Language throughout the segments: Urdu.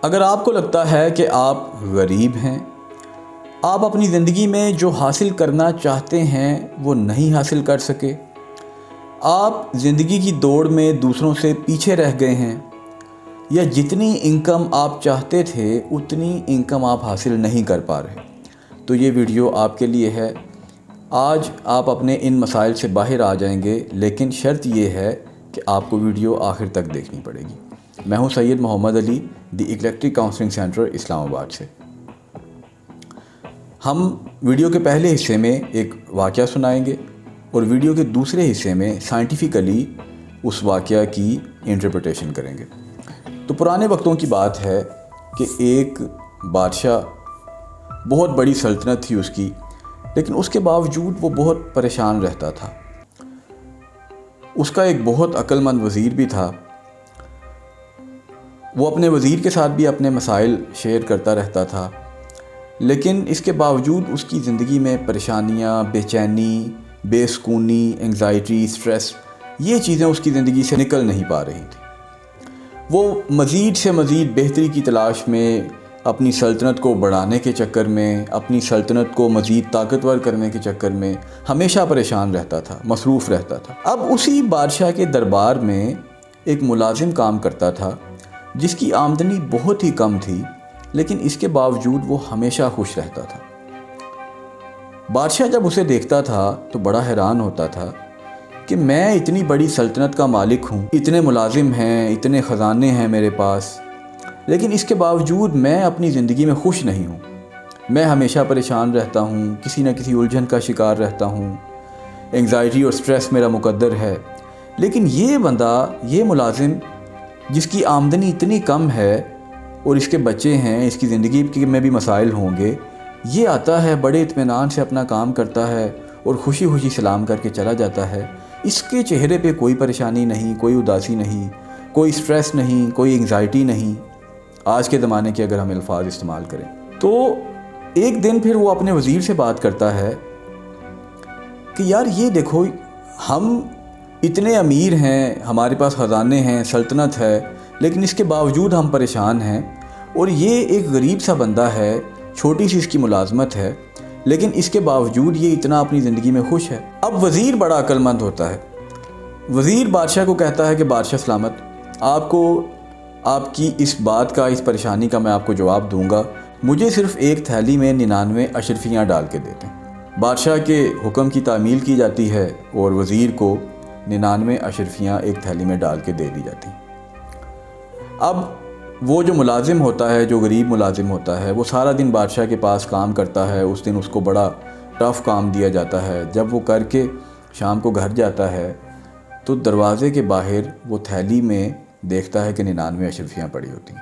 اگر آپ کو لگتا ہے کہ آپ غریب ہیں، آپ اپنی زندگی میں جو حاصل کرنا چاہتے ہیں وہ نہیں حاصل کر سکے، آپ زندگی کی دوڑ میں دوسروں سے پیچھے رہ گئے ہیں، یا جتنی انکم آپ چاہتے تھے اتنی انکم آپ حاصل نہیں کر پا رہے، تو یہ ویڈیو آپ کے لیے ہے۔ آج آپ اپنے ان مسائل سے باہر آ جائیں گے، لیکن شرط یہ ہے کہ آپ کو ویڈیو آخر تک دیکھنی پڑے گی۔ میں ہوں سید محمد علی، دی ایکلیکٹک کاؤنسلنگ سینٹر، اسلام آباد سے۔ ہم ویڈیو کے پہلے حصے میں ایک واقعہ سنائیں گے اور ویڈیو کے دوسرے حصے میں سائنٹیفکلی اس واقعہ کی انٹرپریٹیشن کریں گے۔ تو پرانے وقتوں کی بات ہے کہ ایک بادشاہ، بہت بڑی سلطنت تھی اس کی، لیکن اس کے باوجود وہ بہت پریشان رہتا تھا۔ اس کا ایک بہت عقل مند وزیر بھی تھا۔ وہ اپنے وزیر کے ساتھ بھی اپنے مسائل شیئر کرتا رہتا تھا، لیکن اس کے باوجود اس کی زندگی میں پریشانیاں، بے چینی، بے سکونی، انگزائٹی، سٹریس، یہ چیزیں اس کی زندگی سے نکل نہیں پا رہی تھیں۔ وہ مزید سے مزید بہتری کی تلاش میں، اپنی سلطنت کو بڑھانے کے چکر میں، اپنی سلطنت کو مزید طاقتور کرنے کے چکر میں ہمیشہ پریشان رہتا تھا، مصروف رہتا تھا۔ اب اسی بادشاہ کے دربار میں ایک ملازم کام کرتا تھا جس کی آمدنی بہت ہی کم تھی، لیکن اس کے باوجود وہ ہمیشہ خوش رہتا تھا۔ بادشاہ جب اسے دیکھتا تھا تو بڑا حیران ہوتا تھا کہ میں اتنی بڑی سلطنت کا مالک ہوں، اتنے ملازم ہیں، اتنے خزانے ہیں میرے پاس، لیکن اس کے باوجود میں اپنی زندگی میں خوش نہیں ہوں۔ میں ہمیشہ پریشان رہتا ہوں، کسی نہ کسی الجھن کا شکار رہتا ہوں، انگزائٹی اور سٹریس میرا مقدر ہے۔ لیکن یہ بندہ، یہ ملازم جس کی آمدنی اتنی کم ہے اور اس کے بچے ہیں، اس کی زندگی میں بھی مسائل ہوں گے، یہ آتا ہے، بڑے اطمینان سے اپنا کام کرتا ہے اور خوشی خوشی سلام کر کے چلا جاتا ہے۔ اس کے چہرے پہ کوئی پریشانی نہیں، کوئی اداسی نہیں، کوئی سٹریس نہیں، کوئی انگزائٹی نہیں، آج کے زمانے کے اگر ہم الفاظ استعمال کریں تو۔ ایک دن پھر وہ اپنے وزیر سے بات کرتا ہے کہ یار یہ دیکھو، ہم اتنے امیر ہیں، ہمارے پاس خزانے ہیں، سلطنت ہے، لیکن اس کے باوجود ہم پریشان ہیں، اور یہ ایک غریب سا بندہ ہے، چھوٹی سی اس کی ملازمت ہے، لیکن اس کے باوجود یہ اتنا اپنی زندگی میں خوش ہے۔ اب وزیر بڑا عقل مند ہوتا ہے۔ وزیر بادشاہ کو کہتا ہے کہ بادشاہ سلامت، آپ کو آپ کی اس بات کا، اس پریشانی کا میں آپ کو جواب دوں گا، مجھے صرف ایک تھیلی میں 99 اشرفیاں ڈال کے دیتے ہیں۔ بادشاہ کے حکم کی تعمیل کی جاتی ہے اور وزیر کو 99 اشرفیاں ایک تھیلی میں ڈال کے دے دی جاتی ہیں۔ اب وہ جو ملازم ہوتا ہے، جو غریب ملازم ہوتا ہے، وہ سارا دن بادشاہ کے پاس کام کرتا ہے۔ اس دن اس کو بڑا ٹف کام دیا جاتا ہے۔ جب وہ کر کے شام کو گھر جاتا ہے تو دروازے کے باہر وہ تھیلی میں دیکھتا ہے کہ 99 اشرفیاں پڑی ہوتی ہیں،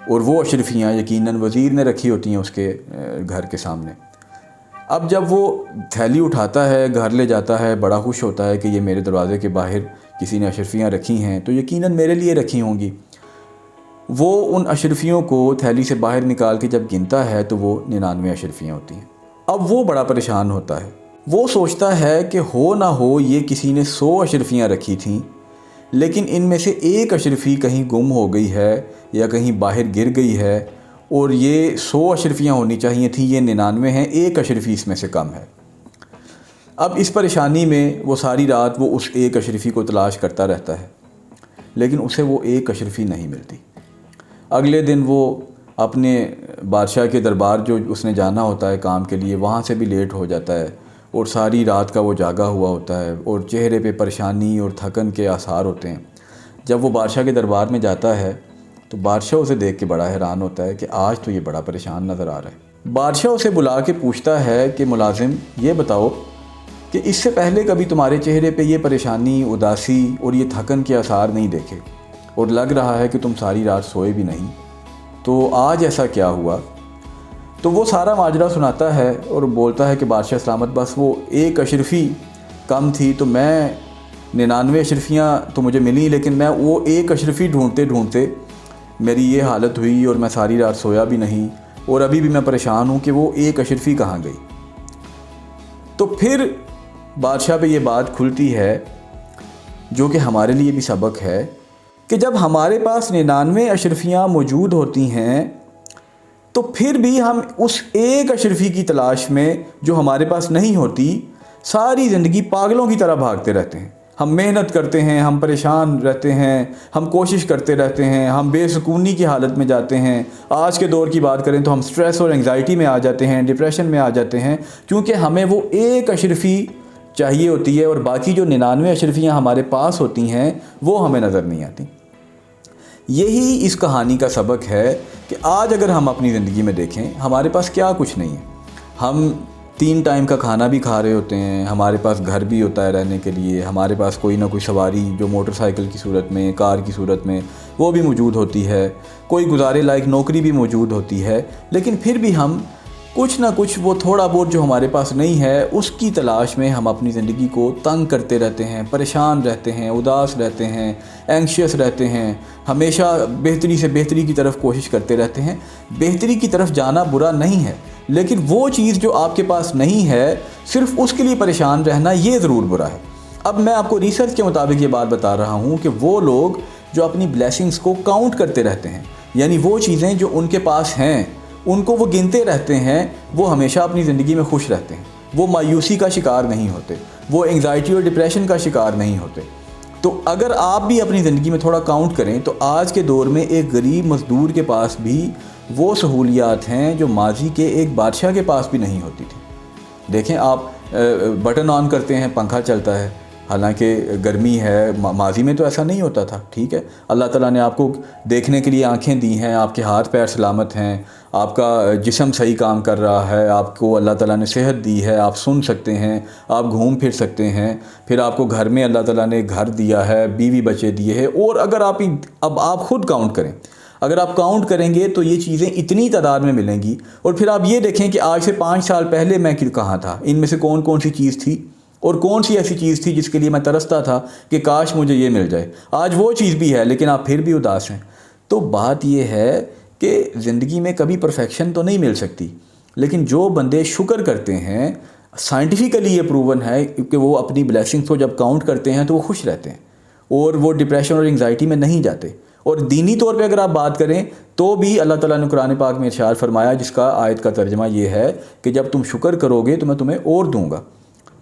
اور وہ اشرفیاں یقیناً وزیر نے رکھی ہوتی ہیں اس کے گھر کے سامنے۔ اب جب وہ تھیلی اٹھاتا ہے، گھر لے جاتا ہے، بڑا خوش ہوتا ہے کہ یہ میرے دروازے کے باہر کسی نے اشرفیاں رکھی ہیں تو یقیناً میرے لیے رکھی ہوں گی۔ وہ ان اشرفیوں کو تھیلی سے باہر نکال کے جب گنتا ہے تو وہ 99 اشرفیاں ہوتی ہیں۔ اب وہ بڑا پریشان ہوتا ہے۔ وہ سوچتا ہے کہ ہو نہ ہو یہ کسی نے 100 اشرفیاں رکھی تھیں، لیکن ان میں سے ایک اشرفی کہیں گم ہو گئی ہے یا کہیں باہر گر گئی ہے، اور یہ 100 اشرفیاں ہونی چاہیے تھیں، یہ 99 ہیں، ایک اشرفی اس میں سے کم ہے۔ اب اس پریشانی میں وہ ساری رات وہ اس ایک اشرفی کو تلاش کرتا رہتا ہے، لیکن اسے وہ ایک اشرفی نہیں ملتی۔ اگلے دن وہ اپنے بادشاہ کے دربار جو اس نے جانا ہوتا ہے کام کے لیے، وہاں سے بھی لیٹ ہو جاتا ہے، اور ساری رات کا وہ جاگا ہوا ہوتا ہے، اور چہرے پہ پریشانی اور تھکن کے آثار ہوتے ہیں۔ جب وہ بادشاہ کے دربار میں جاتا ہے تو بادشاہ اسے دیکھ کے بڑا حیران ہوتا ہے کہ آج تو یہ بڑا پریشان نظر آ رہا ہے۔ بادشاہ اسے بلا کے پوچھتا ہے کہ ملازم، یہ بتاؤ کہ اس سے پہلے کبھی تمہارے چہرے پہ یہ پریشانی، اداسی اور یہ تھکن کے آثار نہیں دیکھے، اور لگ رہا ہے کہ تم ساری رات سوئے بھی نہیں، تو آج ایسا کیا ہوا؟ تو وہ سارا ماجرا سناتا ہے اور بولتا ہے کہ بادشاہ سلامت، بس وہ ایک اشرفی کم تھی، تو میں 99 اشرفیاں تو مجھے ملی، لیکن میں وہ ایک اشرفی ڈھونڈتے ڈھونڈتے میری یہ حالت ہوئی، اور میں ساری رات سویا بھی نہیں، اور ابھی بھی میں پریشان ہوں کہ وہ ایک اشرفی کہاں گئی۔ تو پھر بادشاہ پہ یہ بات کھلتی ہے، جو کہ ہمارے لیے بھی سبق ہے، کہ جب ہمارے پاس 99 اشرفیاں موجود ہوتی ہیں تو پھر بھی ہم اس ایک اشرفی کی تلاش میں جو ہمارے پاس نہیں ہوتی ساری زندگی پاگلوں کی طرح بھاگتے رہتے ہیں. ہم محنت کرتے ہیں, ہم پریشان رہتے ہیں, ہم کوشش کرتے رہتے ہیں, ہم بے سکونی کی حالت میں جاتے ہیں. آج کے دور کی بات کریں تو ہم سٹریس اور انگزائٹی میں آ جاتے ہیں, ڈپریشن میں آ جاتے ہیں, کیونکہ ہمیں وہ ایک اشرفی چاہیے ہوتی ہے اور باقی جو 99 اشرفیاں ہمارے پاس ہوتی ہیں وہ ہمیں نظر نہیں آتی. یہی اس کہانی کا سبق ہے کہ آج اگر ہم اپنی زندگی میں دیکھیں ہمارے پاس کیا کچھ نہیں ہے. ہم 3 ٹائم کا کھانا بھی کھا رہے ہوتے ہیں, ہمارے پاس گھر بھی ہوتا ہے رہنے کے لیے, ہمارے پاس کوئی نہ کوئی سواری جو موٹر سائیکل کی صورت میں, کار کی صورت میں وہ بھی موجود ہوتی ہے, کوئی گزارے لائق نوکری بھی موجود ہوتی ہے, لیکن پھر بھی ہم کچھ نہ کچھ وہ تھوڑا بہت جو ہمارے پاس نہیں ہے اس کی تلاش میں ہم اپنی زندگی کو تنگ کرتے رہتے ہیں, پریشان رہتے ہیں, اداس رہتے ہیں, اینکشیس رہتے ہیں, ہمیشہ بہتری سے بہتری کی طرف کوشش کرتے رہتے ہیں. بہتری کی طرف جانا برا نہیں ہے, لیکن وہ چیز جو آپ کے پاس نہیں ہے صرف اس کے لیے پریشان رہنا یہ ضرور برا ہے. اب میں آپ کو ریسرچ کے مطابق یہ بات بتا رہا ہوں کہ وہ لوگ جو اپنی بلیسنگز کو کاؤنٹ کرتے رہتے ہیں, یعنی وہ چیزیں جو ان کے پاس ہیں ان کو وہ گنتے رہتے ہیں, وہ ہمیشہ اپنی زندگی میں خوش رہتے ہیں, وہ مایوسی کا شکار نہیں ہوتے, وہ انگزائٹی اور ڈپریشن کا شکار نہیں ہوتے. تو اگر آپ بھی اپنی زندگی میں تھوڑا کاؤنٹ کریں تو آج کے دور میں ایک غریب مزدور کے پاس بھی وہ سہولیات ہیں جو ماضی کے ایک بادشاہ کے پاس بھی نہیں ہوتی تھی. دیکھیں آپ بٹن آن کرتے ہیں پنکھا چلتا ہے, حالانکہ گرمی ہے, ماضی میں تو ایسا نہیں ہوتا تھا. ٹھیک ہے, اللہ تعالیٰ نے آپ کو دیکھنے کے لیے آنکھیں دی ہیں, آپ کے ہاتھ پیر سلامت ہیں, آپ کا جسم صحیح کام کر رہا ہے, آپ کو اللہ تعالیٰ نے صحت دی ہے, آپ سن سکتے ہیں, آپ گھوم پھر سکتے ہیں, پھر آپ کو گھر میں اللہ تعالیٰ نے گھر دیا ہے, بیوی بچے دیے ہیں. اور اگر اب آپ خود کاؤنٹ کریں, اگر آپ کاؤنٹ کریں گے تو یہ چیزیں اتنی تعداد میں ملیں گی. اور پھر آپ یہ دیکھیں کہ آج سے 5 سال پہلے میں کہاں تھا, ان میں سے کون کون سی چیز تھی اور کون سی ایسی چیز تھی جس کے لیے میں ترستا تھا کہ کاش مجھے یہ مل جائے. آج وہ چیز بھی ہے لیکن آپ پھر بھی اداس ہیں. تو بات یہ ہے کہ زندگی میں کبھی پرفیکشن تو نہیں مل سکتی, لیکن جو بندے شکر کرتے ہیں, سائنٹیفیکلی یہ پروون ہے کہ وہ اپنی بلیسنگز کو جب کاؤنٹ کرتے ہیں تو وہ خوش رہتے ہیں اور وہ ڈپریشن اور انگزائٹی میں نہیں جاتے. اور دینی طور پہ اگر آپ بات کریں تو بھی اللہ تعالیٰ نے قرآن پاک میں ارشاد فرمایا, جس کا آیت کا ترجمہ یہ ہے کہ جب تم شکر کرو گے تو میں تمہیں اور دوں گا.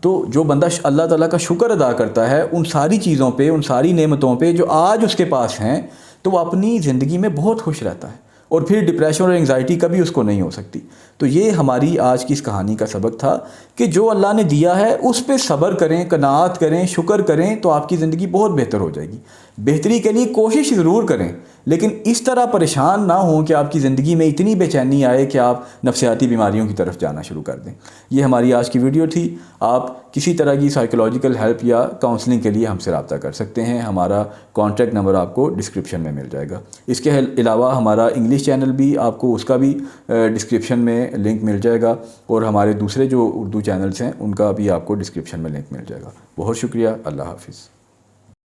تو جو بندہ اللہ تعالیٰ کا شکر ادا کرتا ہے ان ساری چیزوں پہ, ان ساری نعمتوں پہ جو آج اس کے پاس ہیں, تو وہ اپنی زندگی میں بہت خوش رہتا ہے, اور پھر ڈپریشن اور انگزائٹی کبھی اس کو نہیں ہو سکتی. تو یہ ہماری آج کی اس کہانی کا سبق تھا کہ جو اللہ نے دیا ہے اس پہ صبر کریں, قناعت کریں, شکر کریں, تو آپ کی زندگی بہت بہتر ہو جائے گی. بہتری کے لیے کوشش ضرور کریں, لیکن اس طرح پریشان نہ ہوں کہ آپ کی زندگی میں اتنی بے چینی آئے کہ آپ نفسیاتی بیماریوں کی طرف جانا شروع کر دیں. یہ ہماری آج کی ویڈیو تھی. آپ کسی طرح کی سائیکولوجیکل ہیلپ یا کاؤنسلنگ کے لیے ہم سے رابطہ کر سکتے ہیں. ہمارا کانٹیکٹ نمبر آپ کو ڈسکرپشن میں مل جائے گا. اس کے علاوہ ہمارا انگلش چینل بھی آپ کو, اس کا بھی ڈسکرپشن میں لنک مل جائے گا, اور ہمارے دوسرے جو اردو چینلز ہیں ان کا بھی آپ کو ڈسکرپشن میں لنک مل جائے گا. بہت شکریہ. اللہ حافظ.